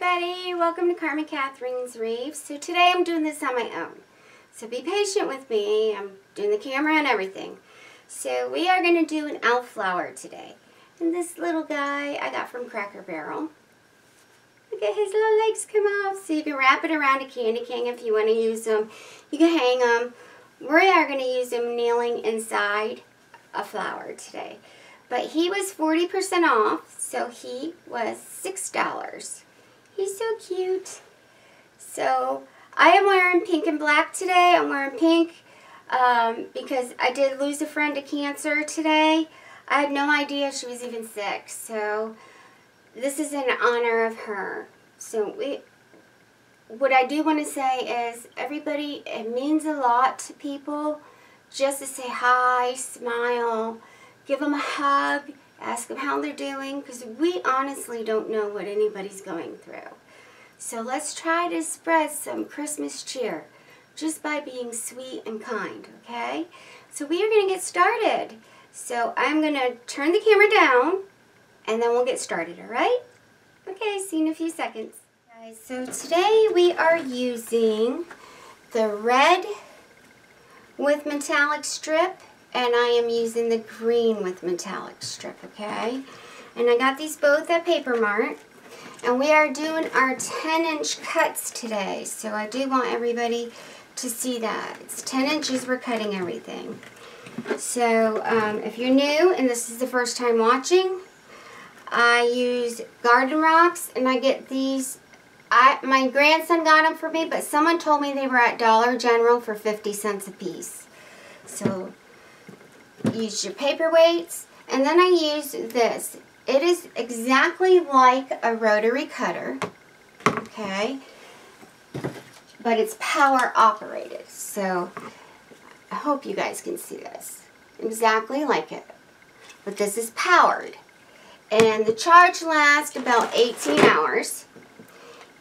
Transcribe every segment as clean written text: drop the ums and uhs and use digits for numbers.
everybody, welcome to Carmen Katharine's Reef. So today I'm doing this on my own. So be patient with me, I'm doing the camera and everything. So we are going to do an elf flower today. And this little guy I got from Cracker Barrel. Look at his little legs come off. So you can wrap it around a candy cane if you want to use them. You can hang them. We are going to use them kneeling inside a flower today. But he was 40% off, so he was $6. He's so cute. So I am wearing pink and black today. I'm wearing pink because I did lose a friend to cancer today. I had no idea she was even sick. So this is in honor of her. So what I do want to say is, everybody, it means a lot to people just to say hi, smile, give them a hug, ask them how they're doing, because we honestly don't know what anybody's going through. So let's try to spread some Christmas cheer just by being sweet and kind, okay? So we are going to get started. So I'm going to turn the camera down, and then we'll get started, all right? Okay, see you in a few seconds. Guys, so today we are using the red with metallic strip, and I am using the green with metallic strip, okay? And I got these both at Paper Mart, and we are doing our 10-inch cuts today, so I do want everybody to see that. It's 10 inches we're cutting everything. So if you're new and this is the first time watching, I use garden rocks, and I get these. My grandson got them for me, but someone told me they were at Dollar General for 50 cents a piece. So use your paperweights, and then I use this. It is exactly like a rotary cutter, okay, but it's power operated. So I hope you guys can see this. Exactly like it, but this is powered. And the charge lasts about 18 hours.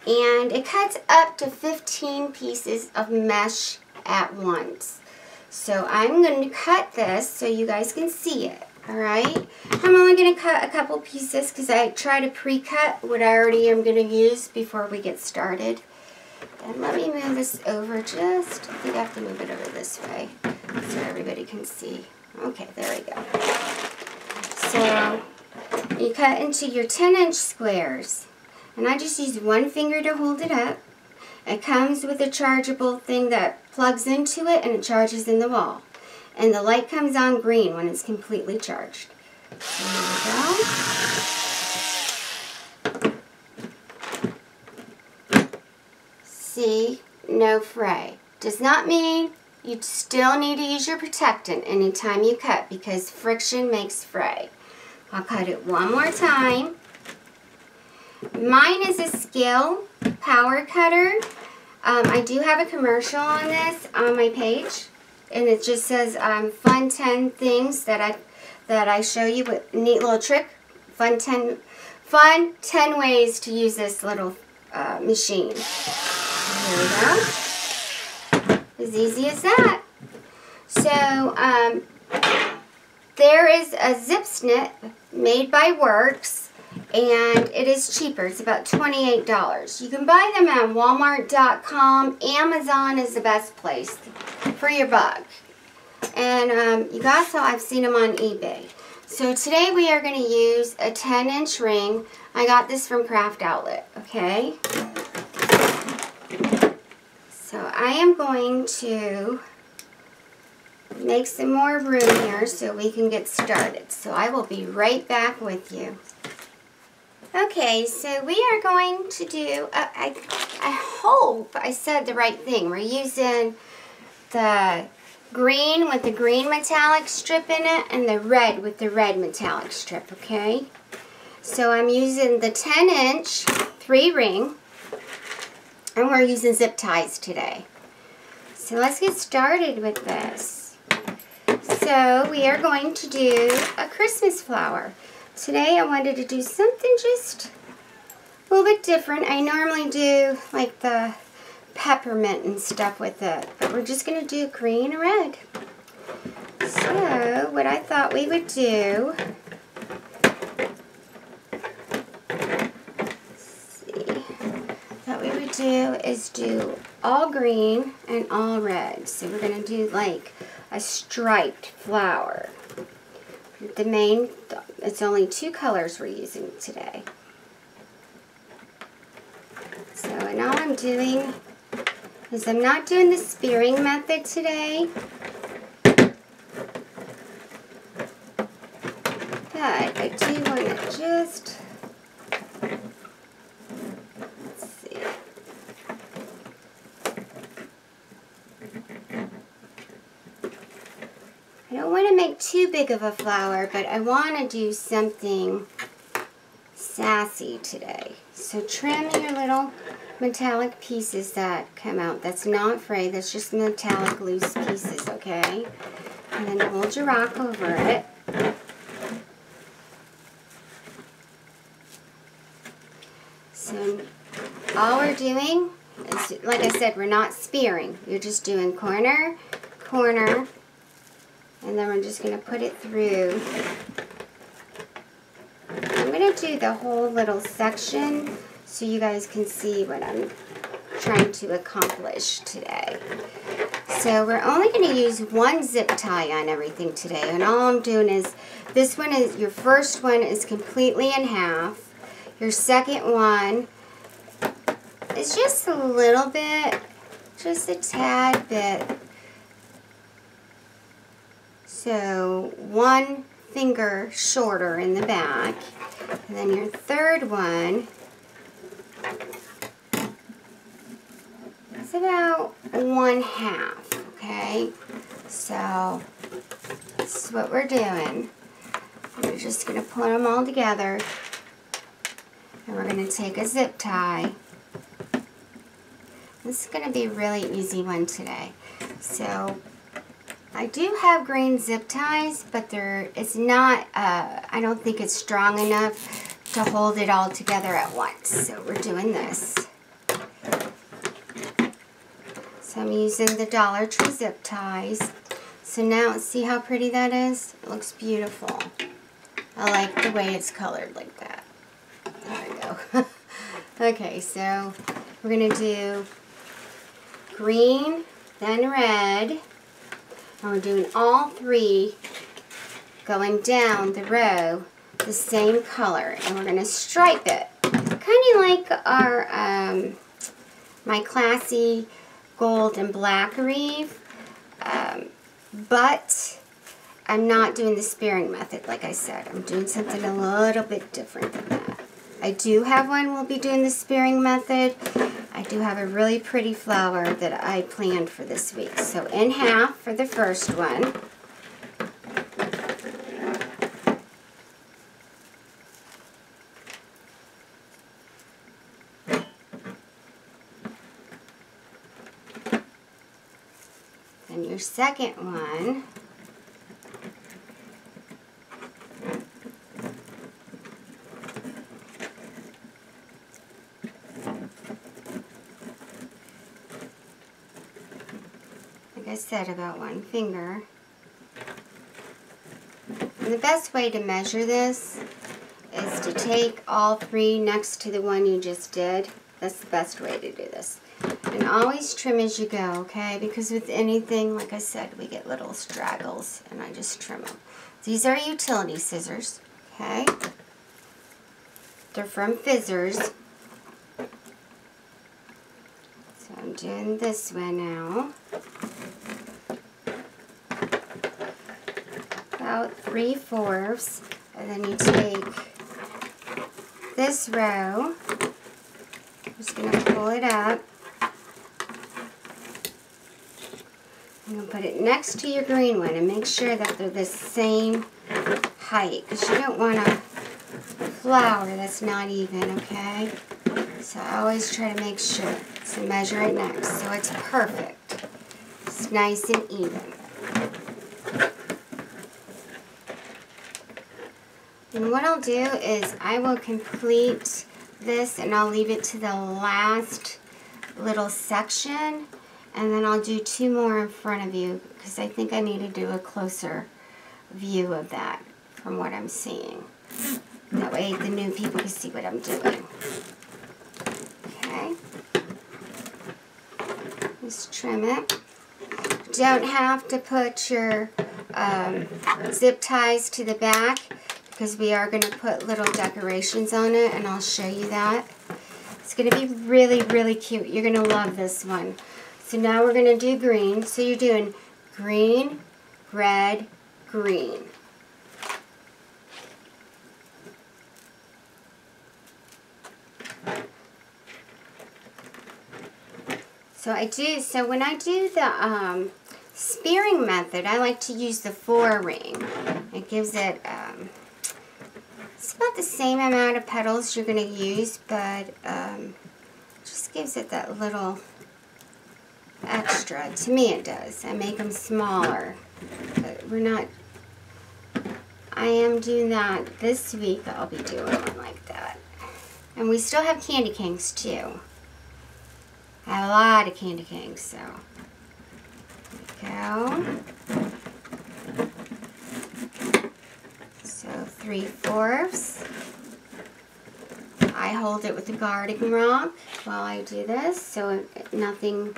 And it cuts up to 15 pieces of mesh at once. So I'm going to cut this so you guys can see it. Alright? I'm only going to cut a couple pieces because I try to pre-cut what I already am going to use before we get started. And let me move this over just, I think I have to move it over this way so everybody can see. Okay, there we go. So you cut into your 10-inch squares. And I just use one finger to hold it up. It comes with a chargeable thing that plugs into it, and it charges in the wall. And the light comes on green when it's completely charged. So there we go. See, no fray. Does not mean you still need to use your protectant anytime you cut, because friction makes fray. I'll cut it one more time. Mine is a Skill power cutter. I do have a commercial on this on my page, and it just says fun 10 things that I show you with a neat little trick. Fun 10 ways to use this little machine. There we go. As easy as that. So there is a zip snip made by Works. And it is cheaper. It's about $28. You can buy them at Walmart.com. Amazon is the best place for your buck. And you guys saw, I've seen them on eBay. So today we are going to use a 10-inch ring. I got this from Craft Outlet, okay? So I am going to make some more room here so we can get started. So I will be right back with you. Okay, so we are going to do, I hope I said the right thing. We're using the green with the green metallic strip in it, and the red with the red metallic strip, okay? So I'm using the 10-inch 3-ring, and we're using zip ties today. So let's get started with this. So we are going to do a Christmas flower. Today I wanted to do something just a little bit different. I normally do like the peppermint and stuff with it, but we're just going to do green and red. So what I thought we would do, let's see, is do all green and all red. So we're going to do like a striped flower. It's only 2 colors we're using today. So, and all I'm doing is I'm not doing the spearing method today, but I do want to just, let's see. I don't want to make too big of a flower, but I want to do something sassy today. So trim your little metallic pieces that come out. That's not frayed, that's just metallic loose pieces, okay? And then hold your rock over it. So all we're doing is, like I said, we're not spearing. You're just doing corner, corner, and then we're just going to put it through. I'm going to do the whole little section so you guys can see what I'm trying to accomplish today. So we're only going to use 1 zip tie on everything today. And all I'm doing is, this one is, your first one is completely in half. Your second one is just a little bit, just a tad bit. So 1 finger shorter in the back. And then your third one is about 1/2, okay? So this is what we're doing. We're just going to put them all together, and we're going to take a zip tie. This is going to be a really easy one today. So I do have green zip ties, but it's not, I don't think it's strong enough to hold it all together at once. So we're doing this. So I'm using the Dollar Tree zip ties. So now, see how pretty that is? It looks beautiful. I like the way it's colored like that. There we go. Okay, so we're going to do green, then red. And we're doing all 3 going down the row the same color, and we're going to stripe it. Kind of like our, my classy gold and black wreath, but I'm not doing the spearing method like I said. I'm doing something a little bit different than that. I do have one we'll be doing the spearing method. I do have a really pretty flower that I planned for this week. So in half for the first one. Then your second one. I said, about 1 finger. And the best way to measure this is to take all 3 next to the one you just did. That's the best way to do this. And always trim as you go, okay? Because with anything, like I said, we get little straggles, and I just trim them. These are utility scissors, okay? They're from Fizzers. So I'm doing this one now. About 3/4, and then you take this row. I'm just going to pull it up. I'm going to put it next to your green one and make sure that they're the same height, because you don't want a flower that's not even, okay? So I always try to make sure. So measure it next so it's perfect. It's nice and even. And what I'll do is I will complete this, and I'll leave it to the last little section, and then I'll do 2 more in front of you, because I think I need to do a closer view of that from what I'm seeing. That way the new people can see what I'm doing. Okay. Just trim it. Don't have to put your zip ties to the back because we are going to put little decorations on it, and I'll show you that. It's going to be really, really cute. You're going to love this one. So now we're going to do green. So you're doing green, red, green. So when I do the spearing method, I like to use the 4 ring. It gives it, it's about the same amount of petals you're going to use, but just gives it that little extra. To me it does. I make them smaller, but we're not, I am doing that this week. I'll be doing one like that. And we still have candy canes too. I have a lot of candy canes, so there we go. So 3/4. I hold it with a garden rock while I do this, so nothing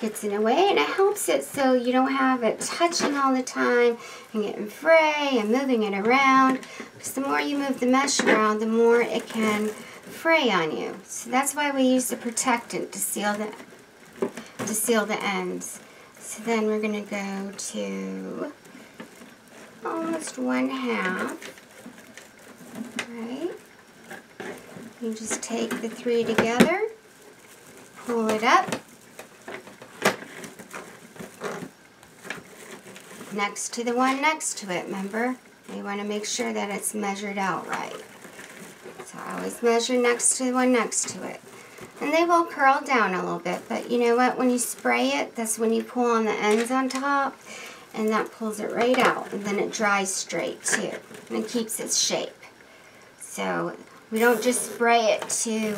gets in the way, and it helps it so you don't have it touching all the time and getting fray and moving it around. Because the more you move the mesh around, the more it can fray on you. So that's why we use the protectant to seal the ends. So then we're going to go to almost 1/2. Right? You just take the 3 together, pull it up next to the one next to it. Remember, you want to make sure that it's measured out right. So I always measure next to the one next to it. And they will curl down a little bit, but you know what? When you spray it, that's when you pull on the ends on top, and that pulls it right out, and then it dries straight too, and it keeps its shape. So we don't just spray it to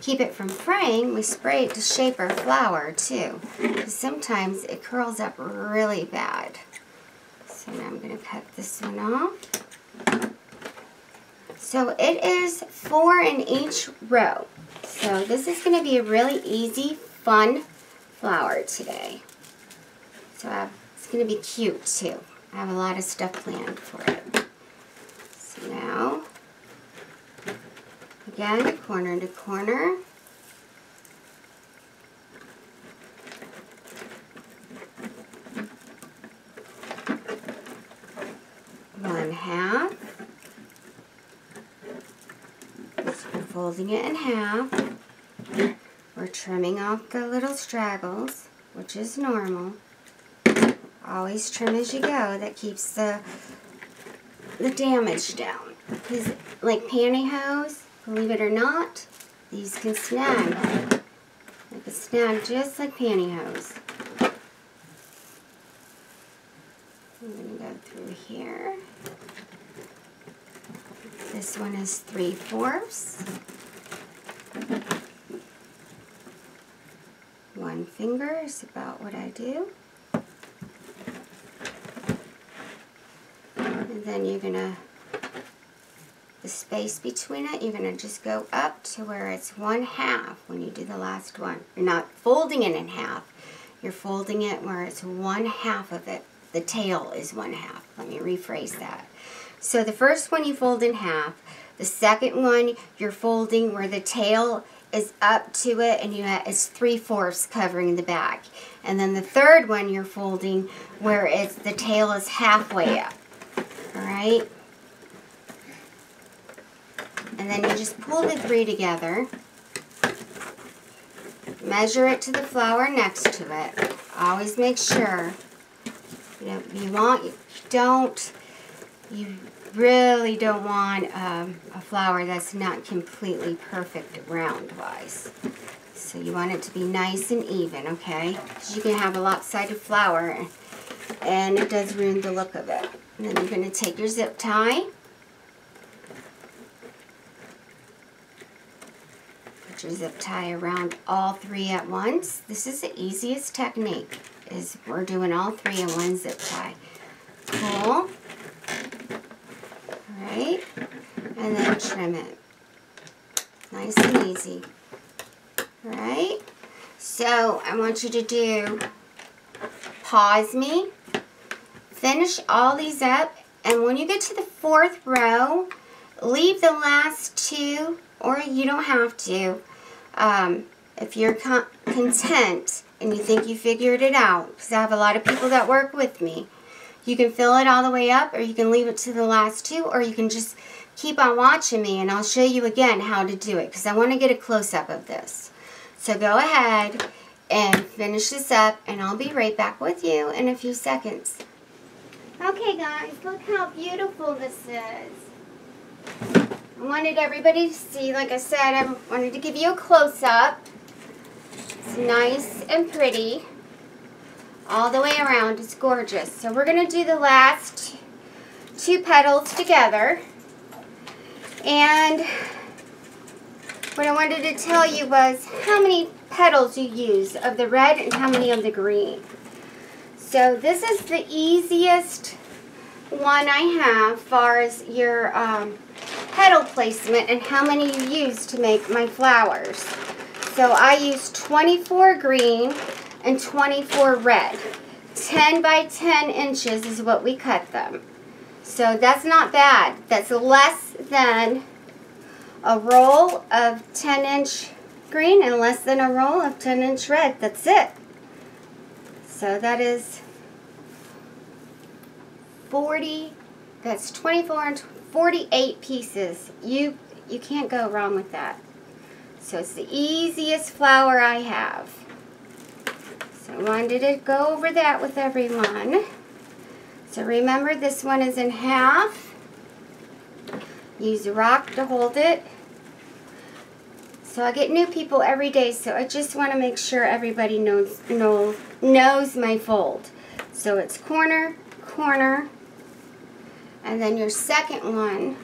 keep it from fraying, we spray it to shape our flower too, because sometimes it curls up really bad. So now I'm going to cut this one off. So it is 4 in each row. So this is going to be a really easy, fun flower today. So it's going to be cute too. I have a lot of stuff planned for it. So now, again, corner to corner. One half. Folding it in half. We're trimming off the little straggles, which is normal. Always trim as you go. That keeps the damage down. Because like pantyhose, believe it or not, these can snag. They can snag just like pantyhose. I'm going to go through here. This one is 3/4. 1 finger is about what I do. And then you're going to, the space between it, you're going to just go up to where it's 1/2 when you do the last one. You're not folding it in half. You're folding it where it's 1/2 of it. The tail is 1/2. Let me rephrase that. So the first one you fold in half. The second one you're folding where the tail is up to it, and it's 3/4 covering the back. And then the third one you're folding where the tail is halfway up. All right. And then you just pull the 3 together. Measure it to the flower next to it. Always make sure. You really don't want a flower that's not completely perfect round-wise. So you want it to be nice and even, okay? Because you can have a lopsided flower, and it does ruin the look of it. And then you're going to take your zip tie. Put your zip tie around all 3 at once. This is the easiest technique, is we're doing all 3 in one zip tie. Pull. Right, and then trim it. Nice and easy. Right? So I want you to pause me, finish all these up, and when you get to the 4th row, leave the last 2, or you don't have to. If you're content and you think you figured it out, because I have a lot of people that work with me, you can fill it all the way up, or you can leave it to the last 2, or you can just keep on watching me, and I'll show you again how to do it, because I want to get a close-up of this. So go ahead and finish this up, and I'll be right back with you in a few seconds. Okay guys, look how beautiful this is. I wanted everybody to see, like I said, I wanted to give you a close-up. It's nice and pretty all the way around. It's gorgeous. So we're going to do the last 2 petals together. And what I wanted to tell you was how many petals you use of the red and how many of the green. So this is the easiest one I have as far as your petal placement and how many you use to make my flowers. So I use 24 green and 24 red. 10 by 10 inches is what we cut them. So that's not bad. That's less than a roll of 10-inch green and less than a roll of 10-inch red. That's it. So that is 40, that's 24 and 48 pieces. You can't go wrong with that. So it's the easiest flower I have. So I wanted to go over that with everyone. So remember, this one is in half. Use a rock to hold it. So I get new people every day, so I just want to make sure everybody knows my fold. So it's corner, corner, and then your second one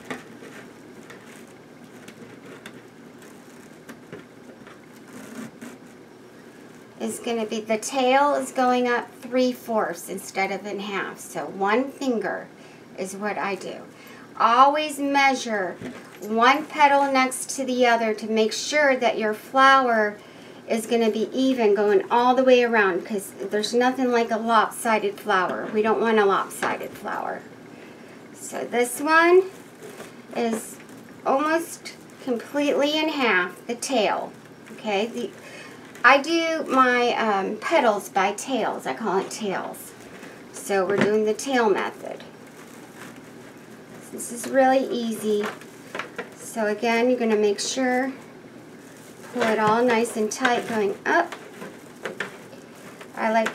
is going to be, the tail is going up 3/4 instead of in half. So 1 finger is what I do. Always measure 1 petal next to the other to make sure that your flower is going to be even going all the way around, because there's nothing like a lopsided flower. We don't want a lopsided flower. So this one is almost completely in half, the tail. Okay, I do my petals by tails. I call it tails. So we're doing the tail method. This is really easy. So again, you're going to make sure, pull it all nice and tight going up. I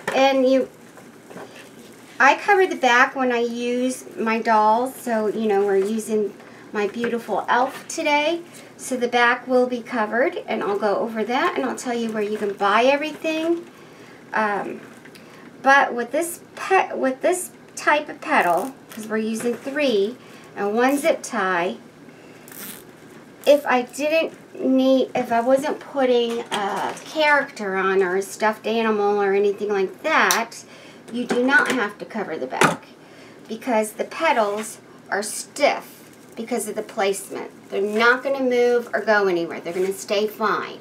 cover the back when I use my dolls. So, you know, we're using my beautiful elf today. So the back will be covered, and I'll go over that, and I'll tell you where you can buy everything. But with this type of petal, because we're using 3 and 1 zip tie, if I wasn't putting a character on or a stuffed animal or anything like that, you do not have to cover the back, because the petals are stiff because of the placement. They're not going to move or go anywhere. They're going to stay fine.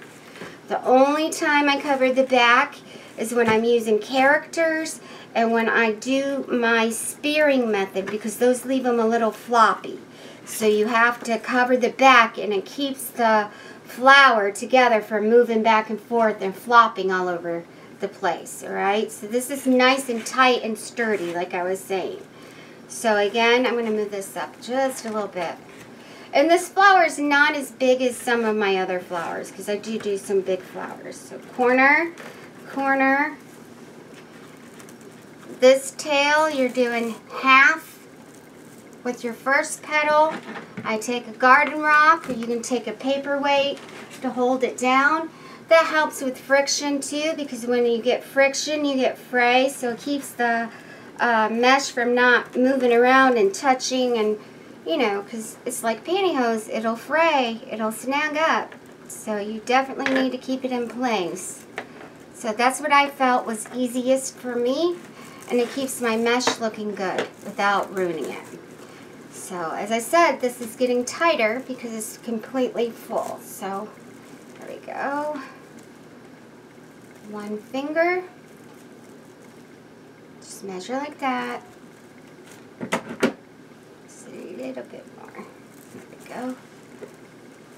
The only time I cover the back is when I'm using characters and when I do my spearing method, because those leave them a little floppy. So you have to cover the back, and it keeps the flower together from moving back and forth and flopping all over the place. Alright, so this is nice and tight and sturdy, like I was saying. So again, I'm going to move this up just a little bit. And this flower is not as big as some of my other flowers, because I do some big flowers. So corner, corner. This tail, you're doing half with your first petal. I take a garden rock, or you can take a paperweight to hold it down. That helps with friction too, because when you get friction, you get fray. So it keeps the mesh from not moving around and touching, and you know, because it's like pantyhose, it'll fray, it'll snag up. So you definitely need to keep it in place. So that's what I felt was easiest for me, and it keeps my mesh looking good without ruining it. So as I said, this is getting tighter because it's completely full. So there we go. one finger. Just measure like that. Just a little bit more. There we go.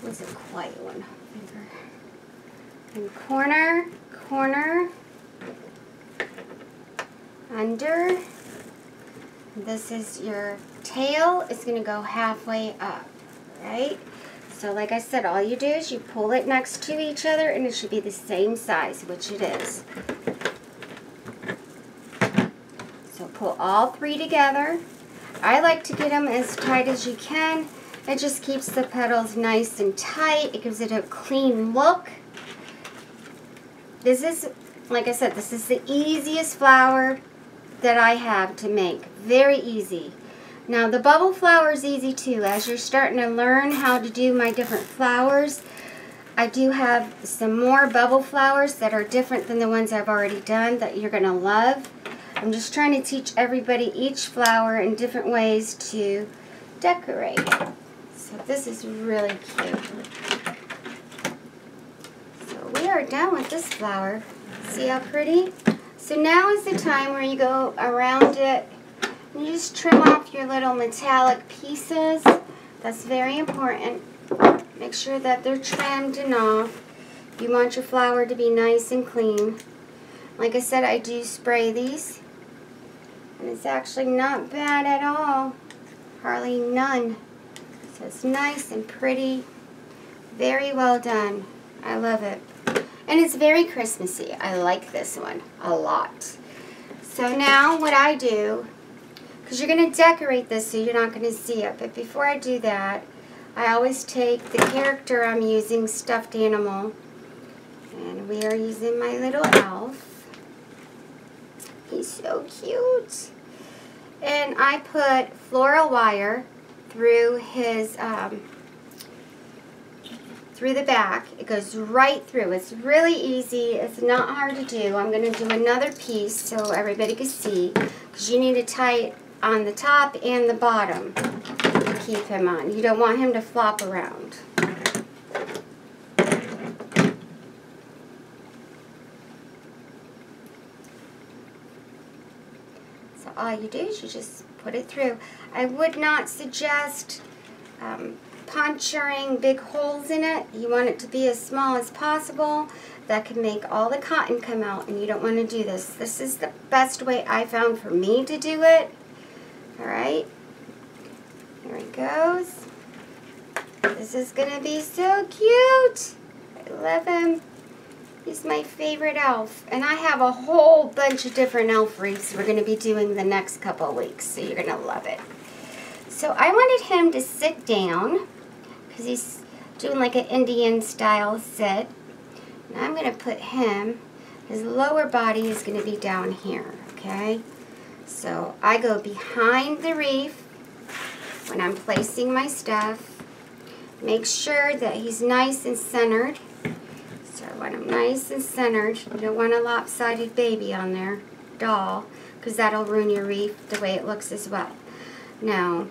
Wasn't quite one finger. And corner, corner, under. This is your tail. It's going to go halfway up, right? So like I said, all you do is you pull it next to each other and it should be the same size, which it is. So pull all three together. I like to get them as tight as you can. It just keeps the petals nice and tight. It gives it a clean look. This is, like I said, this is the easiest flower that I have to make. Very easy. Now the bubble flower is easy too. As you're starting to learn how to do my different flowers, I do have some more bubble flowers that are different than the ones I've already done that you're going to love. I'm just trying to teach everybody each flower in different ways to decorate. So this is really cute. So we are done with this flower. See how pretty? So now is the time where you go around it and you just trim off your little metallic pieces. That's very important. Make sure that they're trimmed and off. You want your flower to be nice and clean. Like I said, I do spray these. And it's actually not bad at all. Hardly none. So it's nice and pretty. Very well done. I love it. And it's very Christmassy. I like this one a lot. So now what I do, because you're going to decorate this so you're not going to see it. But before I do that, I always take the character I'm using, stuffed animal. And we are using my little elf. He's so cute. And I put floral wire through his, through the back. It goes right through. It's really easy. It's not hard to do. I'm going to do another piece so everybody can see, because you need to tie it on the top and the bottom to keep him on. You don't want him to flop around. So all you do is you just put it through. I would not suggest puncturing big holes in it. You want it to be as small as possible. That can make all the cotton come out, and you don't want to do this. This is the best way I found for me to do it. Alright, here he goes. This is going to be so cute. I love him. He's my favorite elf. And I have a whole bunch of different elf wreaths we're going to be doing the next couple of weeks, so you're going to love it. So I wanted him to sit down, because he's doing like an Indian style sit. And I'm going to put him, his lower body is going to be down here, okay? So I go behind the wreath when I'm placing my stuff. Make sure that he's nice and centered. So I want him nice and centered. You don't want a lopsided baby on there, doll, because that'll ruin your wreath the way it looks as well. Now,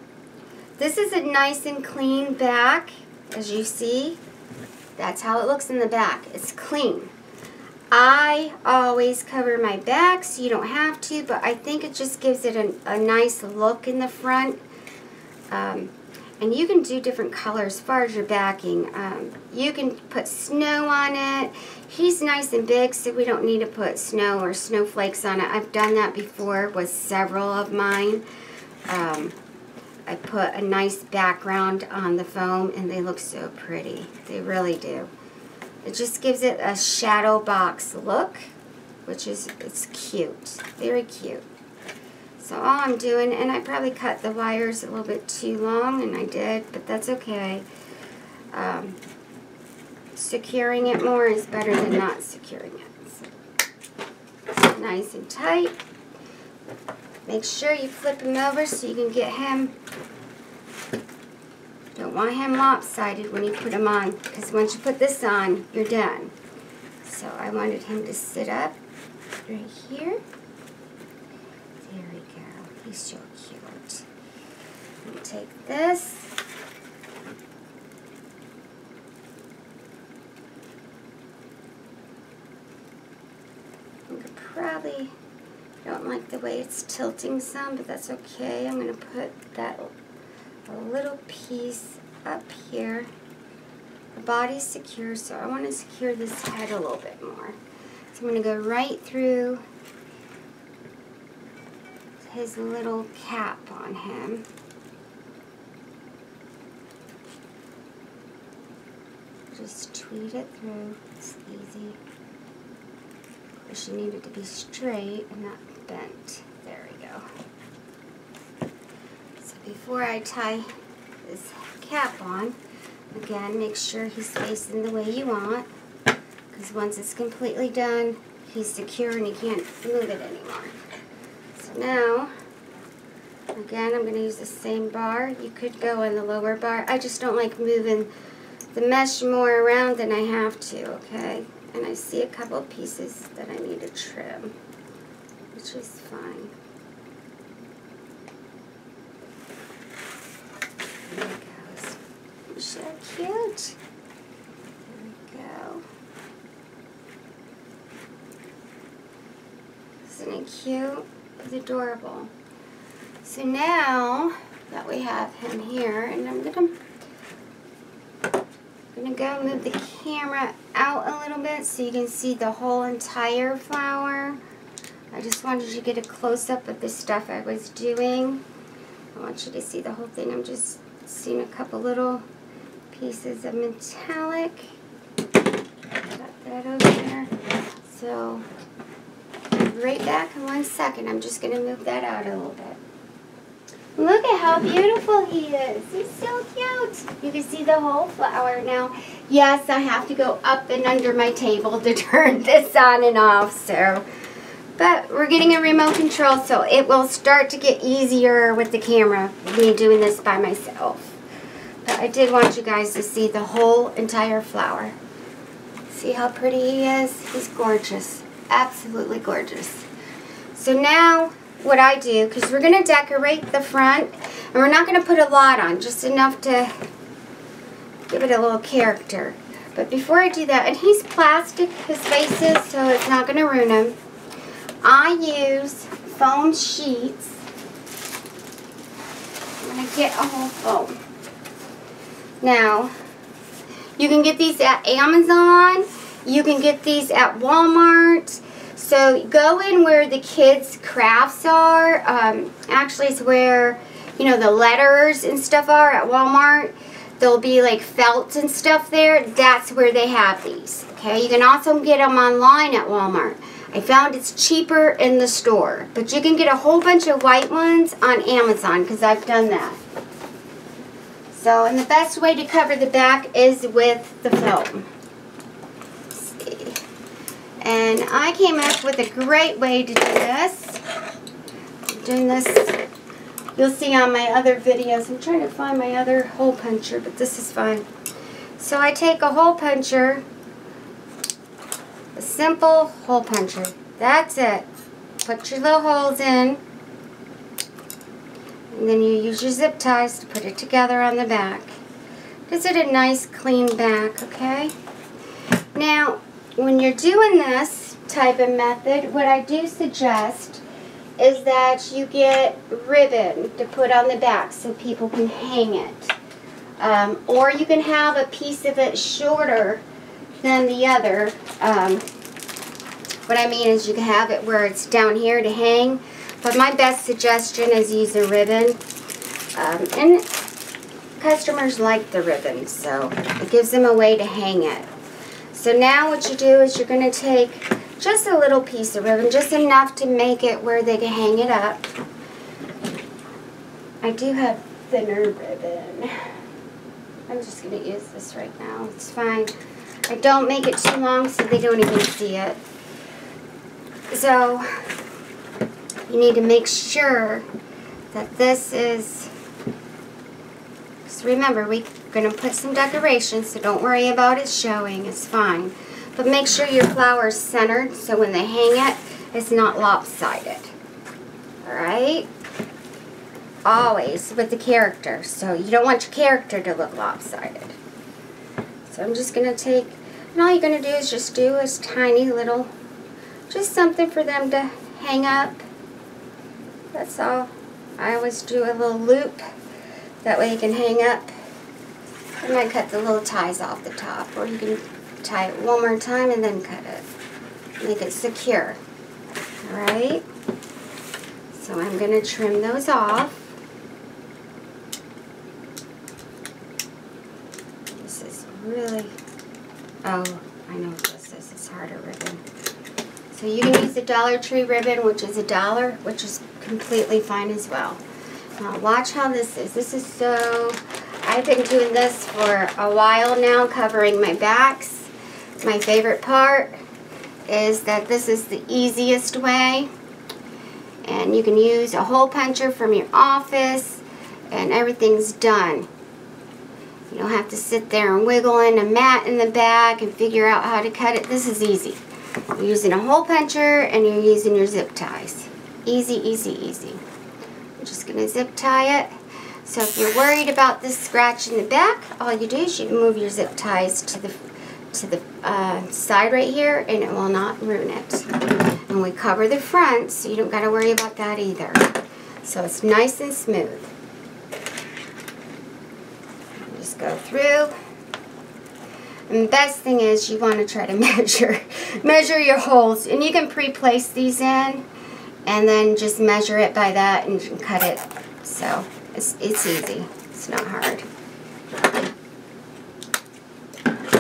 this is a nice and clean back, as you see. That's how it looks in the back. It's clean. I always cover my back, so you don't have to, but I think it just gives it a nice look in the front. And you can do different colors as far as your backing. You can put snow on it. He's nice and big, so we don't need to put snow or snowflakes on it. I've done that before with several of mine. I put a nice background on the foam, and they look so pretty. They really do. It just gives it a shadow box look, which is, it's cute. Very cute. So all I'm doing, and I probably cut the wires a little bit too long, and I did, but that's okay. Securing it more is better than not securing it. So, nice and tight. Make sure you flip him over so you can get him. Don't want him lopsided when you put him on, because once you put this on, you're done. So I wanted him to sit up right here. There we go. He's so cute. I'm going to take this. probably don't like the way it's tilting some, but that's okay. I'm going to put that a little piece up here. The body's secure, so I want to secure this head a little bit more. So I'm going to go right through his little cap on him. Just tweed it through. It's easy. Of course, you need it to be straight and not bent. There we go. So before I tie this cap on, again, make sure he's facing the way you want, because once it's completely done, he's secure and you can't move it anymore. So now, again, I'm going to use the same bar. You could go on the lower bar. I just don't like moving the mesh more around than I have to, okay? And I see a couple pieces that I need to trim, which is fine. There it goes. So cute. There we go. Isn't it cute? It's adorable. So now that we have him here, and I'm gonna go move the camera out a little bit so you can see the whole entire flower. I just wanted you to get a close-up of the stuff I was doing. I want you to see the whole thing. I'm just seeing a couple little pieces of metallic. Got that over there. So, I'll be right back in 1 second. I'm just going to move that out a little bit. Look at how beautiful he is. He's so cute. You can see the whole flower now. Yes, I have to go up and under my table to turn this on and off. But we're getting a remote control, so it will start to get easier with the camera, me doing this by myself. But I did want you guys to see the whole entire flower. See how pretty he is? He's gorgeous. Absolutely gorgeous. So now, what I do, because we're going to decorate the front, and we're not going to put a lot on, just enough to give it a little character. But before I do that, and he's plastic, his face is, so it's not going to ruin him, I use foam sheets. I'm going to get a whole foam. Now, you can get these at Amazon, you can get these at Walmart. So go in where the kids' crafts are. Actually, it's where, you know, the letters and stuff are at Walmart. There'll be like felt and stuff there. That's where they have these. Okay, you can also get them online at Walmart. I found it's cheaper in the store, but you can get a whole bunch of white ones on Amazon because I've done that. So, and the best way to cover the back is with the foam. And I came up with a great way to do this. I'm doing this, you'll see on my other videos. I'm trying to find my other hole puncher, but this is fun. So I take a hole puncher, a simple hole puncher. That's it. Put your little holes in. And then you use your zip ties to put it together on the back. Gives it a nice clean back, okay? Now, when you're doing this type of method, what I do suggest is that you get ribbon to put on the back so people can hang it. Or you can have a piece of it shorter than the other. What I mean is you can have it where it's down here to hang. But my best suggestion is use a ribbon. And customers like the ribbon, so it gives them a way to hang it. So now what you do is you're going to take just a little piece of ribbon, just enough to make it where they can hang it up. I do have thinner ribbon. I'm just going to use this right now. It's fine. I don't make it too long so they don't even see it. So you need to make sure that this is, because remember, we're going to put some decorations, so don't worry about it showing. It's fine. But make sure your flower is centered so when they hang it, it's not lopsided. Alright? Always with the character. So you don't want your character to look lopsided. So I'm just going to take, and all you're going to do is just do a tiny little Just something for them to hang up. That's all. I always do a little loop. That way you can hang up. And I cut the little ties off the top. Or you can tie it one more time and then cut it. Make it secure. Alright? So I'm going to trim those off. This is really... Oh, I know what this is. It's harder ribbon. So you can use the Dollar Tree ribbon, which is $1, which is completely fine as well. Now watch how this is. This is so... I've been doing this for a while now, covering my backs. My favorite part is that this is the easiest way. And you can use a hole puncher from your office, and everything's done. You don't have to sit there and wiggle in a mat in the back and figure out how to cut it. This is easy. You're using a hole puncher and you're using your zip ties. Easy, easy, easy. I'm just going to zip tie it. So if you're worried about this scratch in the back, all you do is you move your zip ties to the side right here, and it will not ruin it. And we cover the front, so you don't got to worry about that either. So it's nice and smooth. Just go through. And the best thing is you want to try to measure your holes, and you can pre-place these in, and then just measure it by that and cut it. So it's easy. It's not hard.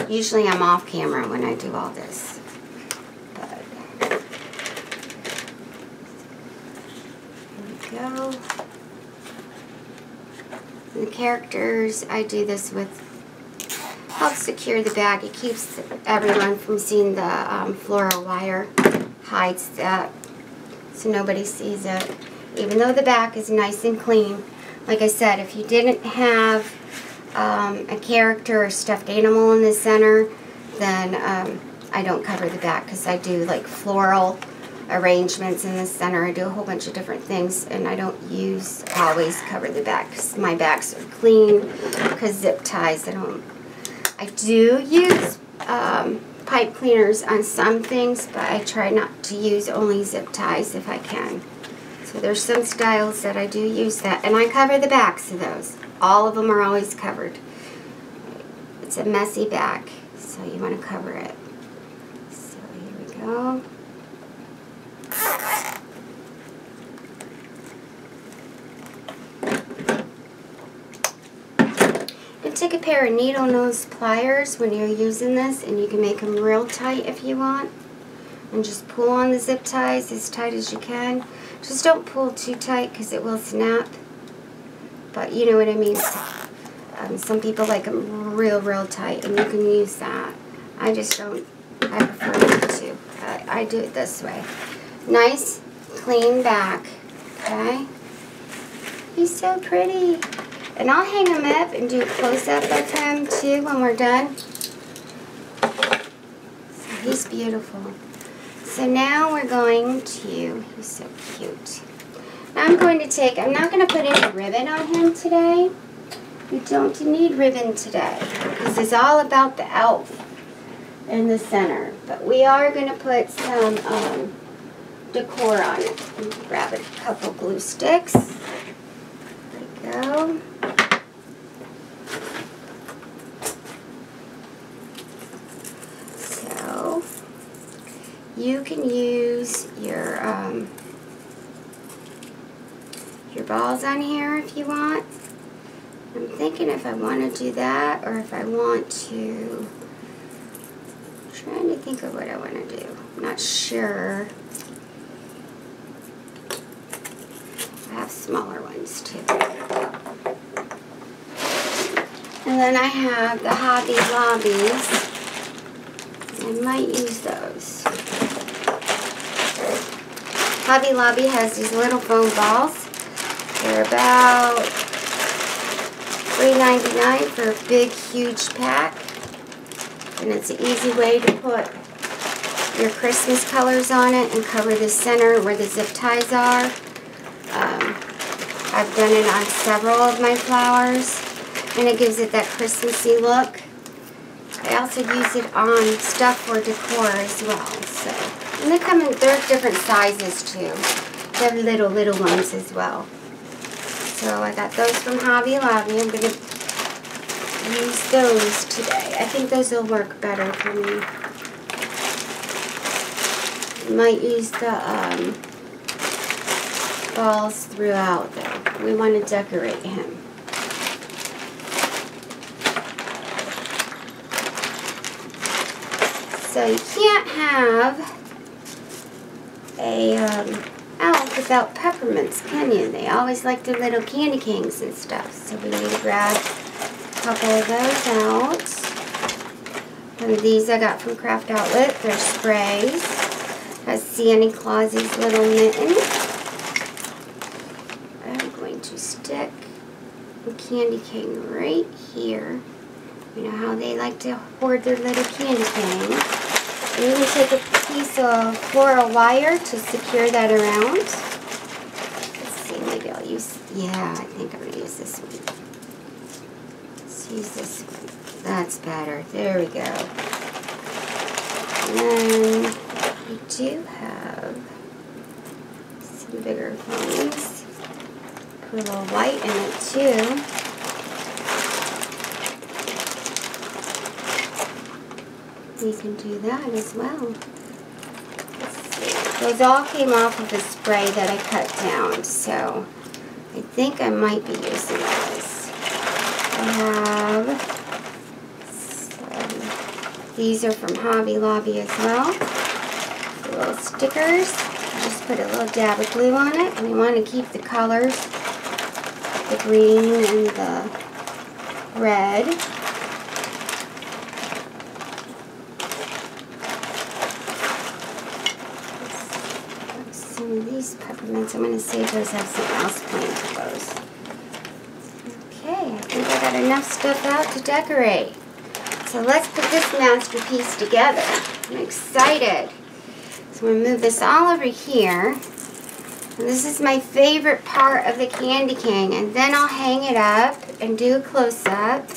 Usually I'm off camera when I do all this. But here we go. And the characters, I do this with, helps secure the bag. It keeps everyone from seeing the floral wire. Hides that so nobody sees it. Even though the back is nice and clean. Like I said, if you didn't have a character or stuffed animal in the center, then I don't cover the back, because I do like floral arrangements in the center. I do a whole bunch of different things, and I don't always cover the back, because my backs are clean, because zip ties. I do use pipe cleaners on some things, but I try not to use only zip ties if I can. So there's some styles that I do use that, and I cover the backs of those. All of them are always covered. It's a messy back, so you want to cover it. So here we go. You can take a pair of needle nose pliers when you're using this, and you can make them real tight if you want. And just pull on the zip ties as tight as you can. Just don't pull too tight, because it will snap. But you know what I mean. Some people like them real tight, and you can use that. I just don't. I prefer not to. I do it this way. Nice, clean back. Okay. He's so pretty. And I'll hang him up and do a close-up of him too when we're done. So he's beautiful. So now we're going to, he's so cute. Now I'm going to take, I'm not going to put any ribbon on him today. You don't need ribbon today. This is all about the elf in the center. But we are going to put some decor on it. Grab a couple glue sticks. There we go. So you can use your balls on here if you want. I'm thinking if I want to do that, or if I want to, I'm trying to think of what I want to do. I'm not sure. I have smaller ones too. And then I have the Hobby Lobbies. I might use those. Hobby Lobby has these little foam balls. They're about $3.99 for a big, huge pack. And it's an easy way to put your Christmas colors on it and cover the center where the zip ties are. I've done it on several of my flowers, and it gives it that Christmassy look. I also use it on stuff for decor as well. So And they come in, they're different sizes too. They're little ones as well. So I got those from Hobby Lobby. I'm going to use those today. I think those will work better for me. I might use the balls throughout though. We want to decorate him. So you can't have a elf without peppermints, can you? They always like their little candy canes and stuff. So we need to grab a couple of those out. One of these I got from Craft Outlet. They're sprays. Has Santa Claus's little mitten. I'm going to stick a candy cane right here. You know how they like to hoard their little candy cane. And you can take a piece of floral wire to secure that around. Let's see, maybe I'll use, yeah, I think I'm going to use this one. Let's use this one. That's better. There we go. And then we do have some bigger ones. Put a little white in it too. We can do that as well. Let's see. Those all came off of the spray that I cut down, so I think I might be using those. I have some, these are from Hobby Lobby as well. The little stickers. Just put a little dab of glue on it, and we want to keep the colors, the green and the red. Some of these peppermints, I'm going to save those, I have something else planned for those. Okay, I think I got enough stuff out to decorate. So let's put this masterpiece together. I'm excited. So I'm going to move this all over here. And this is my favorite part of the candy cane. And then I'll hang it up and do a close-up.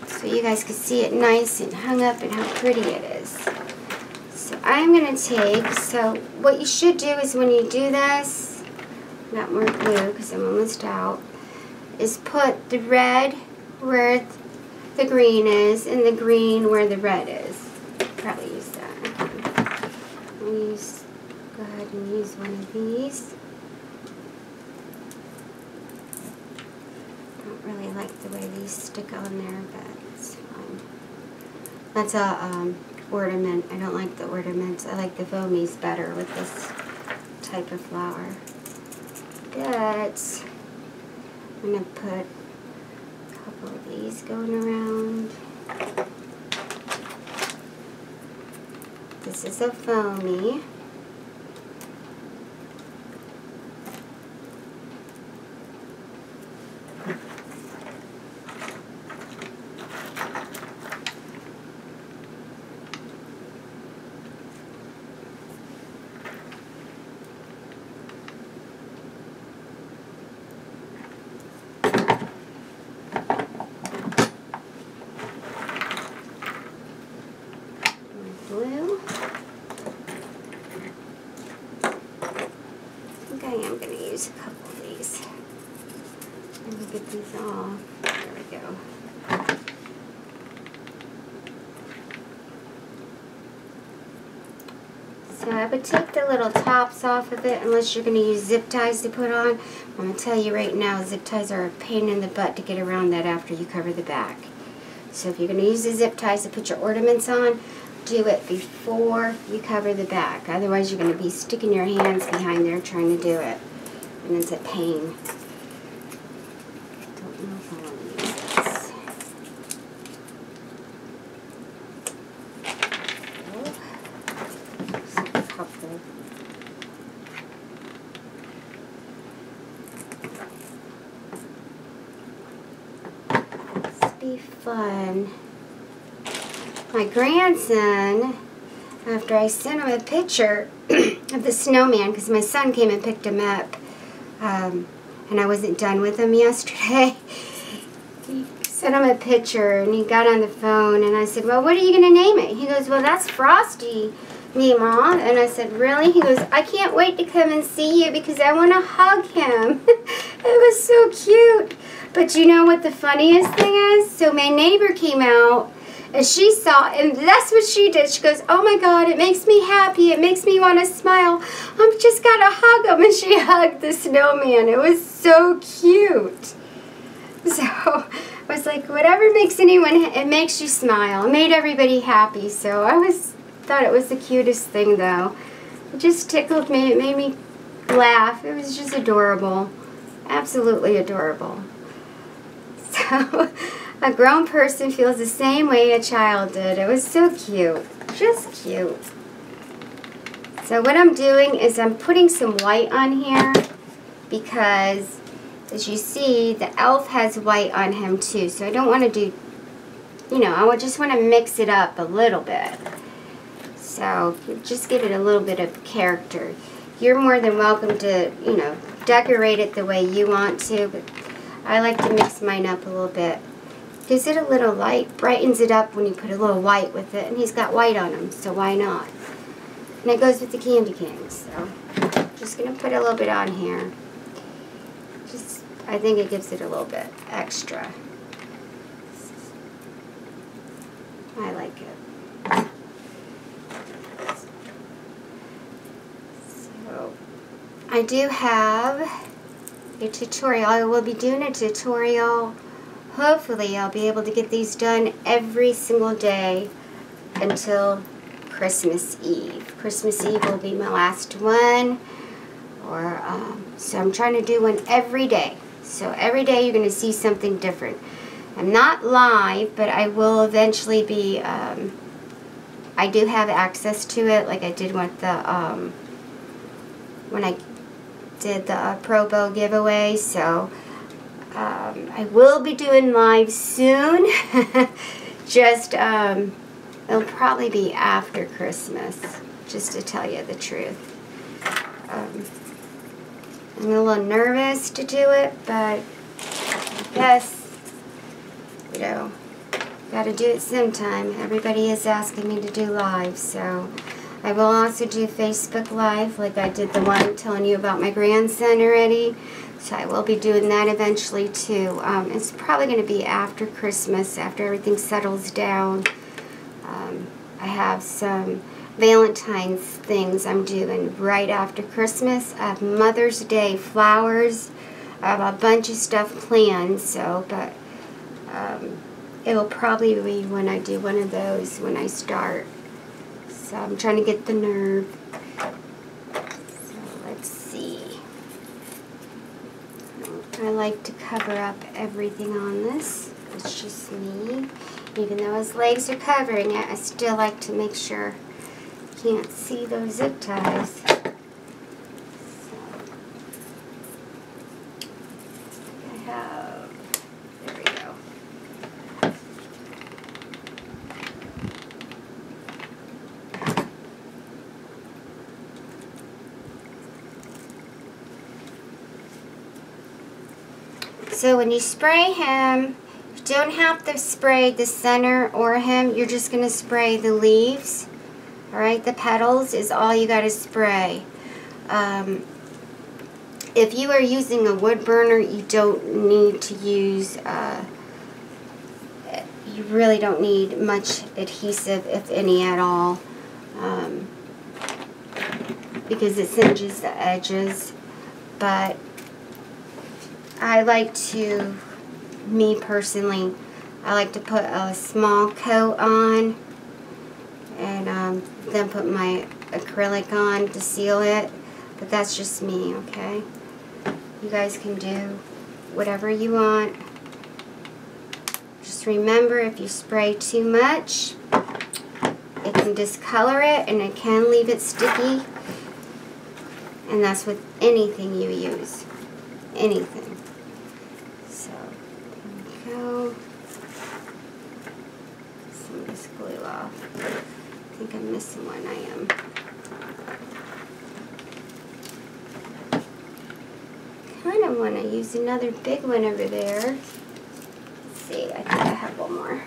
So you guys can see it nice and hung up and how pretty it is. I'm going to take, so what you should do is when you do this, got more glue because I'm almost out, is put the red where the green is and the green where the red is. Probably use that. I'll use, go ahead and use one of these. I don't really like the way these stick on there, but it's fine. That's a ornament. I don't like the ornaments. I like the foamies better with this type of flower. But I'm going to put a couple of these going around. This is a foamy. Blue. I think I am going to use a couple of these. Let me get these off. There we go. So I would take the little tops off of it unless you're going to use zip ties to put on. I'm going to tell you right now, zip ties are a pain in the butt to get around that after you cover the back. So if you're going to use the zip ties to put your ornaments on, do it before you cover the back. Otherwise, you're going to be sticking your hands behind there trying to do it. And it's a pain. Don't know if I want to use this. Just a couple. This will be fun. My grandson, after I sent him a picture of the snowman, because my son came and picked him up, and I wasn't done with him yesterday, he sent him a picture, and he got on the phone, and I said, well, what are you going to name it? He goes, well, that's Frosty, Mima. And I said, really? He goes, I can't wait to come and see you because I want to hug him. It was so cute. But you know what the funniest thing is? So my neighbor came out, and she saw, and that's what she did. She goes, oh my God, it makes me happy. It makes me want to smile. I'm just got to hug him. And she hugged the snowman. It was so cute. So I was like, whatever makes anyone, it makes you smile. It made everybody happy. So I thought it was the cutest thing, though. It just tickled me. It made me laugh. It was just adorable. Absolutely adorable. So a grown person feels the same way a child did. It was so cute. Just cute. So what I'm doing is I'm putting some white on here because, as you see, the elf has white on him too. So I don't want to do, you know, I just want to mix it up a little bit. So just give it a little bit of character. You're more than welcome to, you know, decorate it the way you want to, but I like to mix mine up a little bit. Gives it a little light, brightens it up when you put a little white with it, and he's got white on him, so why not? And it goes with the candy canes, so just going to put a little bit on here. Just, I think it gives it a little bit extra. I like it. So, I do have a tutorial. I will be doing a tutorial. Hopefully I'll be able to get these done every single day until Christmas Eve. Christmas Eve will be my last one. So I'm trying to do one every day. So every day you're going to see something different. I'm not live, but I will eventually be, I do have access to it like I did with the, when I did the Pro Bowl giveaway, so I will be doing live soon. Just it'll probably be after Christmas, just to tell you the truth. I'm a little nervous to do it, but I guess, you know, gotta do it sometime. Everybody is asking me to do live, so I will also do Facebook Live, like I did the one telling you about my grandson already. So I will be doing that eventually too. It's probably going to be after Christmas, after everything settles down. I have some Valentine's things I'm doing right after Christmas. I have Mother's Day flowers. I have a bunch of stuff planned, so, but it will probably be when I do one of those when I start. So I'm trying to get the nerve. So let's see. I like to cover up everything on this. It's just me. Even though his legs are covering it, I still like to make sure you can't see those zip ties. So I have, there we go. So when you spray him, you don't have to spray the center or him. You're just going to spray the leaves. Alright, the petals is all you got to spray. If you are using a wood burner, you don't need to use, you really don't need much adhesive, if any at all, because it singes the edges. But I like to, me personally, I like to put a small coat on and then put my acrylic on to seal it. But that's just me, okay? You guys can do whatever you want. Just remember, if you spray too much, it can discolor it and it can leave it sticky. And that's with anything you use. Anything. So, there we go. Some of this glue off. I think I'm missing one. I am. Kind of want to use another big one over there. Let's see. I think I have one more.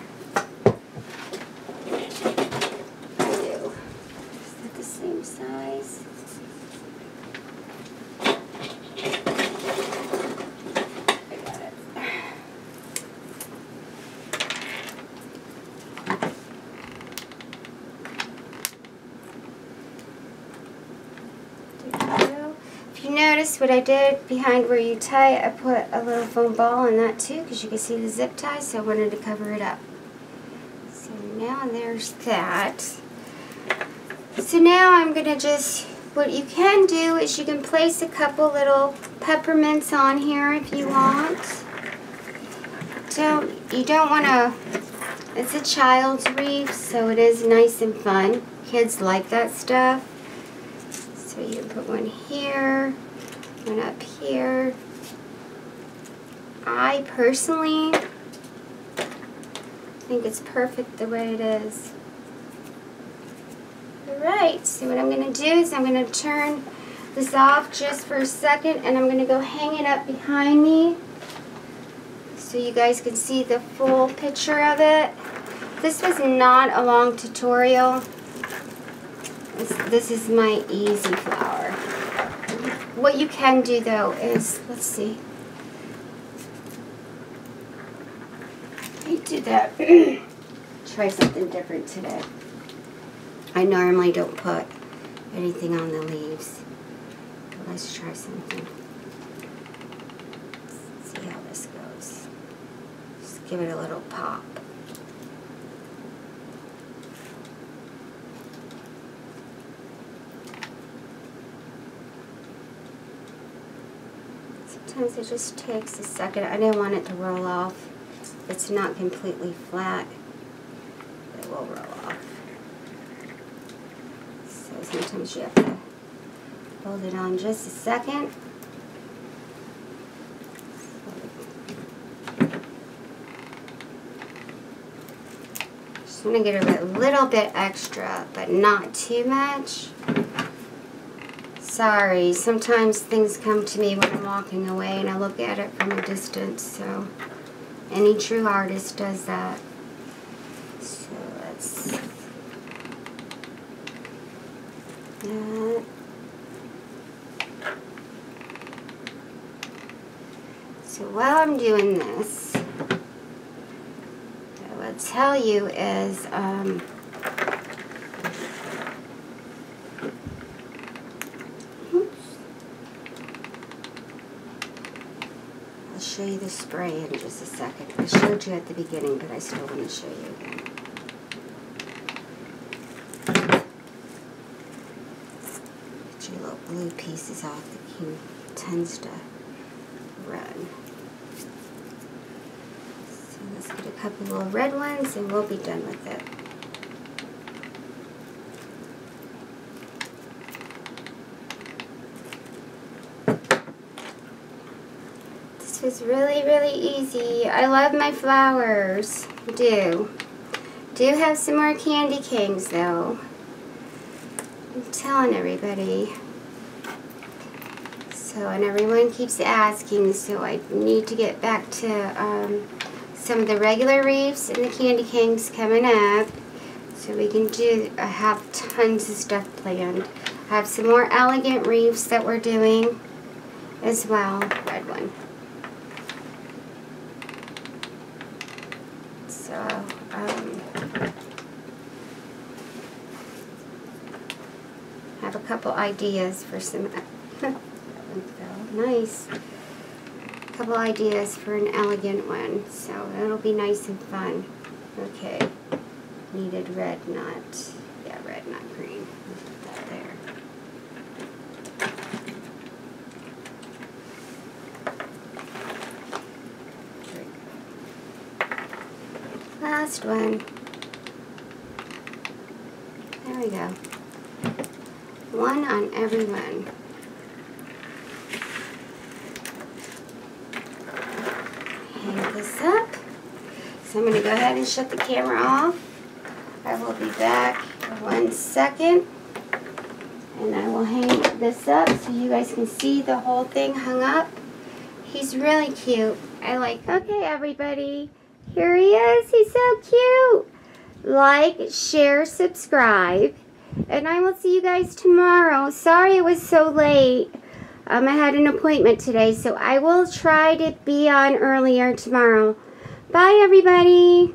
I do. Is that the same size? I got it. If you notice what I did behind where you tie, I put a little foam ball in that too because you can see the zip tie, so I wanted to cover it up. So now there's that. So now I'm going to just, what you can do is you can place a couple little peppermints on here if you want. You don't want to, it's a child's wreath, so it is nice and fun. Kids like that stuff. So you can put one here, one up here. I personally think it's perfect the way it is. Alright, so what I'm going to do is I'm going to turn this off just for a second and I'm going to go hang it up behind me so you guys can see the full picture of it. This was not a long tutorial. This is my easy flower. What you can do though is, let's see. Let me do that. Try something different today. I normally don't put anything on the leaves. But let's try something. Let's see how this goes. Just give it a little pop. Sometimes it just takes a second. I didn't want it to roll off. It's not completely flat. It will roll off. So sometimes you have to hold it on just a second. Just want to get a little bit extra, but not too much. Sorry, sometimes things come to me when I'm walking away and I look at it from a distance, so any true artist does that. So let's that. So while I'm doing this, what I will tell you is show you the spray in just a second. I showed you at the beginning, but I still want to show you again. Get your little blue pieces off. The king tends to run. So let's get a couple little red ones and we'll be done with it. It's really, really easy. I love my flowers. I do. Do have some more candy canes though. I'm telling everybody. So, and everyone keeps asking, so I need to get back to some of the regular wreaths and the candy canes coming up. So we can do, I have tons of stuff planned. I have some more elegant wreaths that we're doing as well. Red one. So, I have a couple ideas for some, that one fell, nice. A couple ideas for an elegant one, so it'll be nice and fun. Okay, needed red, not, yeah, red, not green. Let's put that there. Last one. There we go. One on every one. Hang this up. So I'm going to go ahead and shut the camera off. I will be back in 1 second. And I will hang this up so you guys can see the whole thing hung up. He's really cute. I like. Okay, everybody. Here he is. He's so cute. Like, share, subscribe. And I will see you guys tomorrow. Sorry it was so late. I had an appointment today, so I will try to be on earlier tomorrow. Bye, everybody.